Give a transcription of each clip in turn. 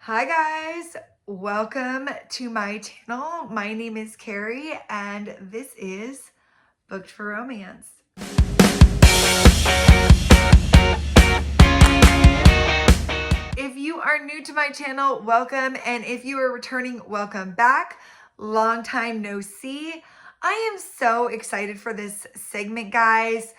Hi guys, welcome to my channel. My name is Carrie and this is Booked for Romance. If you are new to my channel, welcome, and if you are returning, welcome back. Long time no see. I am so excited for this segment, guys.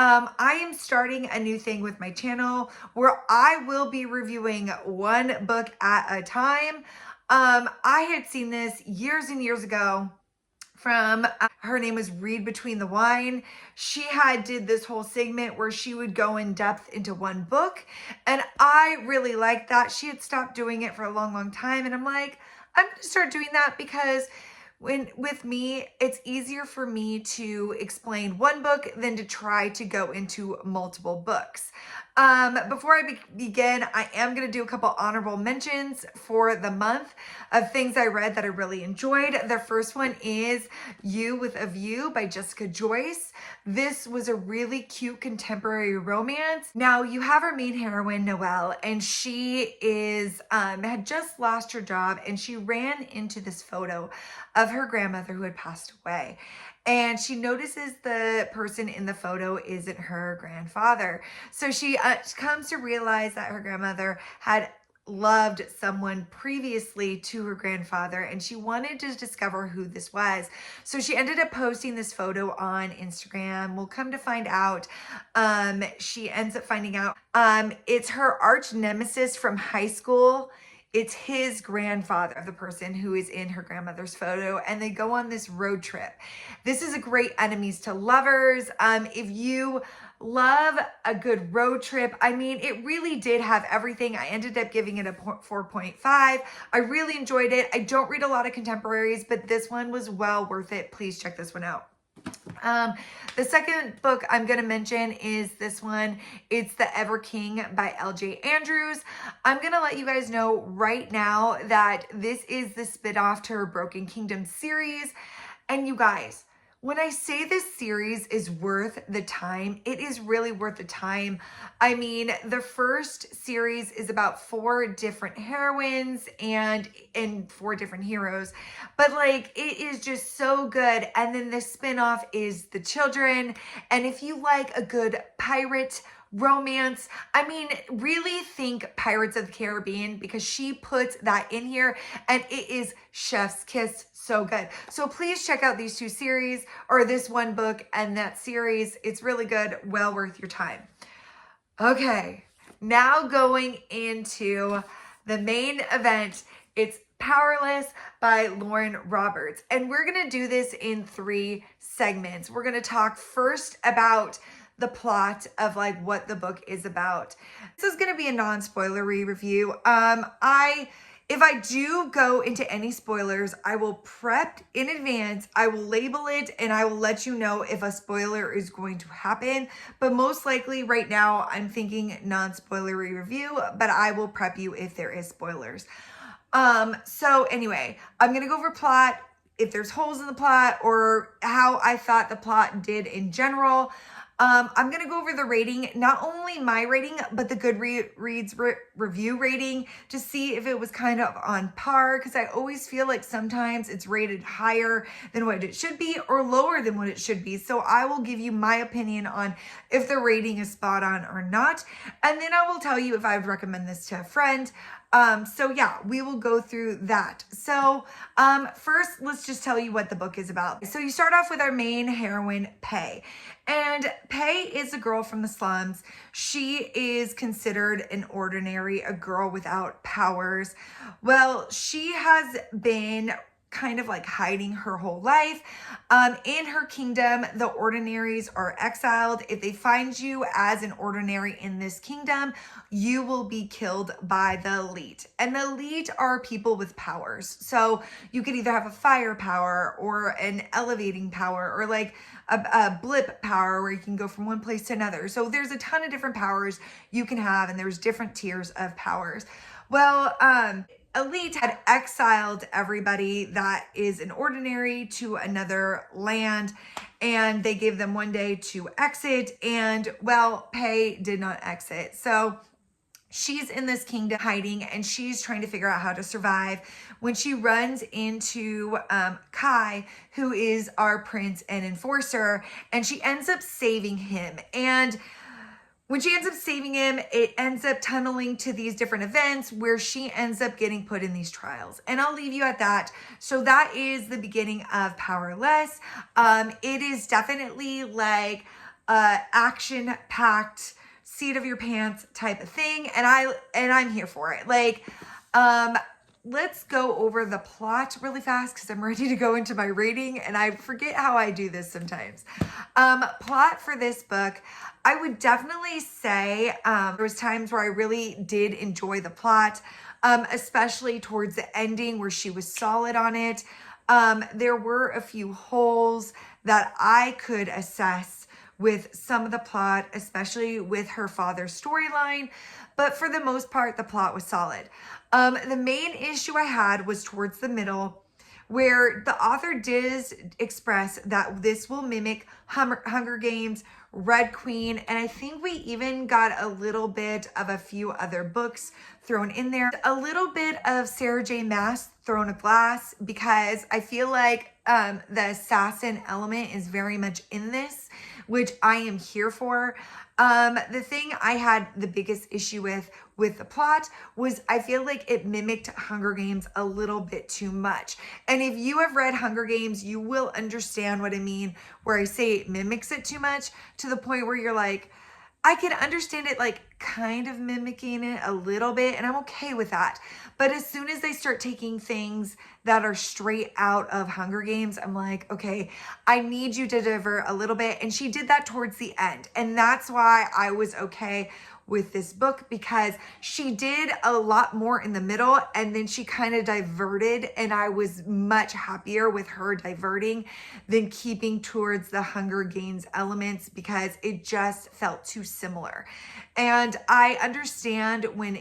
I am starting a new thing with my channel where I will be reviewing one book at a time. I had seen this years and years ago from her name was Read Between the Wine. She did this whole segment where she would go in depth into one book, and I really liked that. She had stopped doing it for a long time, and I'm like, I'm gonna start doing that because with me, it's easier for me to explain one book than to try to go into multiple books. Before I begin, I am going to do a couple honorable mentions for the month of things I read that I really enjoyed. The first one is You with a View by Jessica Joyce. This was a really cute contemporary romance. Now you have our main heroine, Noelle, and she had just lost her job, and she ran into this photo of her grandmother who had passed away. And she notices the person in the photo isn't her grandfather. So she comes to realize that her grandmother had loved someone previously to her grandfather, and she wanted to discover who this was. So she ended up posting this photo on Instagram. We'll come to find out, she ends up finding out it's her arch nemesis from high school. It's his grandfather, the person who is in her grandmother's photo, and they go on this road trip. This is a great enemies to lovers. If you love a good road trip, I mean, it really did have everything. I ended up giving it a 4.5. I really enjoyed it. I don't read a lot of contemporaries, but this one was well worth it. Please check this one out. The second book I'm going to mention is this one. It's The Ever King by L.J. Andrews. I'm going to let you guys know right now that this is the spinoff to her Broken Kingdom series. And you guys, when I say this series is worth the time, it is really worth the time. I mean, the first series is about 4 different heroines and 4 different heroes, but like it is just so good. And then the spinoff is the children. And if you like a good pirate romance, I mean, really think Pirates of the Caribbean, because she puts that in here and it is chef's kiss. So good. So please check out these 2 series, or this one book and that series. It's really good. Well worth your time. Okay, now going into the main event. It's Powerless by Lauren Roberts. And we're going to do this in 3 segments. We're going to talk first about the plot of like what the book is about. This is going to be a non-spoilery review. If I do go into any spoilers, I will prep in advance, I will label it, and I will let you know if a spoiler is going to happen. But most likely right now, I'm thinking non-spoilery review, but I will prep you if there is spoilers. So anyway, I'm going to go over plot, if there's holes in the plot, or how I thought the plot did in general. I'm going to go over the rating, not only my rating, but the Goodreads review rating, to see if it was kind of on par, because I always feel like sometimes it's rated higher than what it should be or lower than what it should be. So I will give you my opinion on if the rating is spot on or not. And then I will tell you if I would recommend this to a friend. So yeah, we will go through that. So first, let's just tell you what the book is about. So you start off with our main heroine, Pei. And Pei is a girl from the slums. She is considered a girl without powers. Well, she has been kind of like hiding her whole life. In her kingdom, the ordinaries are exiled. If they find you as an ordinary in this kingdom, you will be killed by the elite. And the elite are people with powers. So you could either have a fire power or an elevating power, or like a blip power where you can go from one place to another. So there's a ton of different powers you can have, and there's different tiers of powers. Well, elite had exiled everybody that is an ordinary to another land, and they gave them one day to exit, and well, Pei did not exit. So she's in this kingdom hiding, and she's trying to figure out how to survive when she runs into Kai, who is our prince and enforcer, and she ends up saving him. And when she ends up saving him, it ends up tunneling to these different events where she ends up getting put in these trials. And I'll leave you at that. So that is the beginning of Powerless. It is definitely like action-packed, seat of your pants type of thing, and I'm here for it. Like, let's go over the plot really fast because I'm ready to go into my rating, and I forget how I do this sometimes. Plot for this book, I would definitely say there was times where I really did enjoy the plot, especially towards the ending where she was solid on it. There were a few holes that I could assess with some of the plot, especially with her father's storyline. But for the most part, the plot was solid. The main issue I had was towards the middle, where the author did express that this will mimic Hunger Games, Red Queen, and I think we even got a little bit of a few other books thrown in there. A little bit of Sarah J. Maas thrown a glass, because I feel like the assassin element is very much in this, which I am here for. The thing I had the biggest issue with the plot was I feel like it mimicked Hunger Games a little bit too much. And if you have read Hunger Games, you will understand what I mean, where I say it mimics it too much to the point where you're like, I can understand it like kind of mimicking it a little bit, and I'm okay with that. But as soon as they start taking things that are straight out of Hunger Games, I'm like, okay, I need you to divert a little bit. And she did that towards the end. And that's why I was okay with this book, because she did a lot more in the middle and then she kind of diverted, and I was much happier with her diverting than keeping towards the Hunger Games elements, because it just felt too similar. And I understand when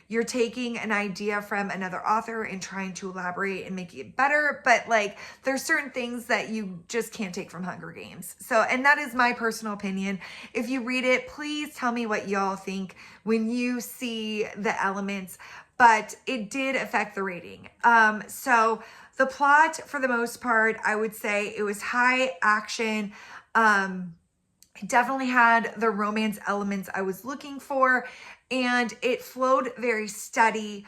you're taking an idea from another author and trying to elaborate and make it better, but like there's certain things that you just can't take from Hunger Games. So, and that is my personal opinion. If you read it, please tell me what y'all think when you see the elements, but it did affect the rating. So the plot, for the most part, I would say it was high action. It definitely had the romance elements I was looking for, and it flowed very steady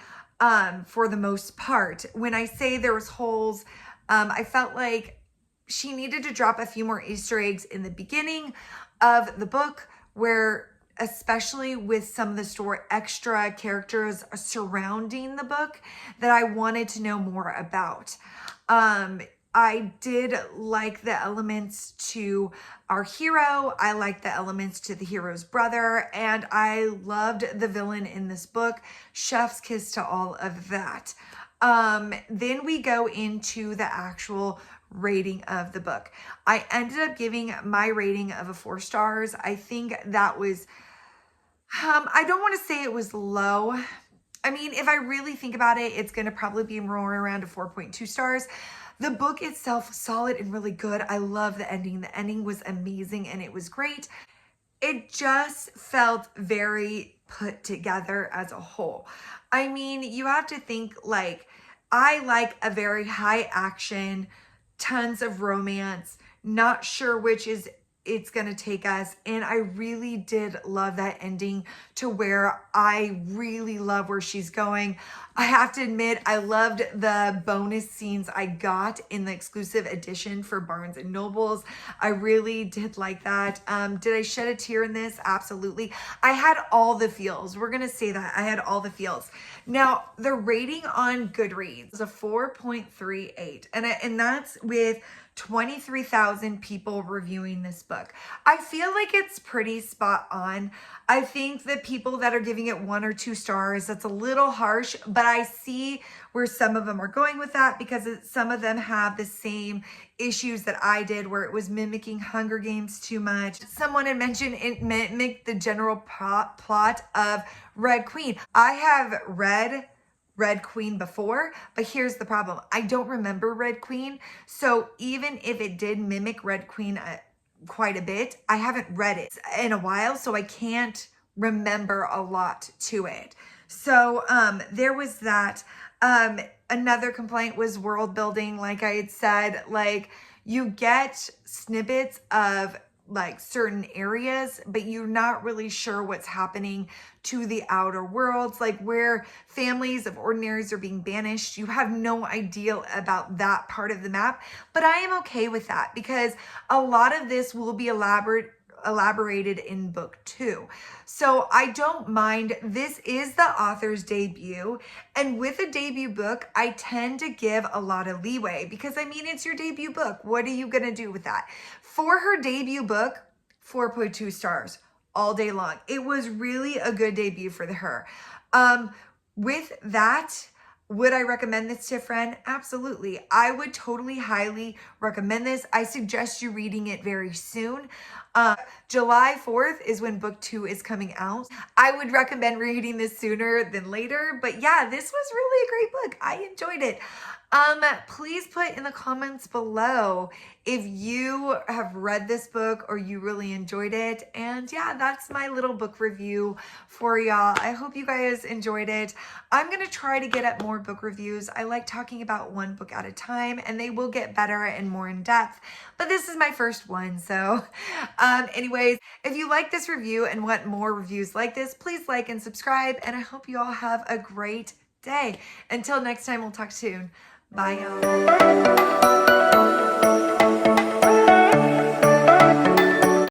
for the most part. When I say there was holes, I felt like she needed to drop a few more Easter eggs in the beginning of the book, where especially with some of the story extra characters surrounding the book that I wanted to know more about. I did like the elements to our hero. I liked the elements to the hero's brother, and I loved the villain in this book. Chef's kiss to all of that. Then we go into the actual rating of the book. I ended up giving my rating of 4 stars. I think that was, I don't want to say it was low. I mean, if I really think about it, it's going to probably be more around a 4.2 stars. The book itself, solid and really good. I love the ending. The ending was amazing and it was great. It just felt very put together as a whole. I mean, you have to think like, I like a very high action, tons of romance, not sure which is it's going to take us. And I really did love that ending, to where I really love where she's going. I have to admit, I loved the bonus scenes I got in the exclusive edition for Barnes and Nobles. I really did like that. Did I shed a tear in this? Absolutely. I had all the feels. We're going to say that. I had all the feels. Now, the rating on Goodreads is a 4.38. And that's with 23,000 people reviewing this book. I feel like it's pretty spot on. I think the people that are giving it 1 or 2 stars, that's a little harsh, but I see where some of them are going with that, because some of them have the same issues that I did, where it was mimicking Hunger Games too much. Someone had mentioned it mimicked the general plot of Red Queen. I have read Red Queen before, but here's the problem. I don't remember Red Queen. So even if it did mimic Red Queen quite a bit, I haven't read it in a while, so I can't remember a lot to it. So there was that. Another complaint was world building. Like I had said, like you get snippets of like certain areas, but you're not really sure what's happening to the outer worlds, like where families of ordinaries are being banished. You have no idea about that part of the map, but I am okay with that because a lot of this will be elaborated in book 2. So I don't mind. This is the author's debut. And with a debut book, I tend to give a lot of leeway because I mean, it's your debut book. What are you going to do with that? For her debut book, 4.2 stars all day long. It was really a good debut for her. With that, would I recommend this to a friend? Absolutely. I would totally highly recommend this. I suggest you reading it very soon. July 4th is when book 2 is coming out. I would recommend reading this sooner than later, but yeah, this was really a great book. I enjoyed it. Please put in the comments below if you have read this book or you really enjoyed it. And yeah, that's my little book review for y'all. I hope you guys enjoyed it. I'm going to try to get up more book reviews. I like talking about one book at a time, and they will get better and more in depth, but this is my first one. So anyways, if you like this review and want more reviews like this, please like and subscribe, and I hope you all have a great day. Until next time, we'll talk soon. Bye, y'all.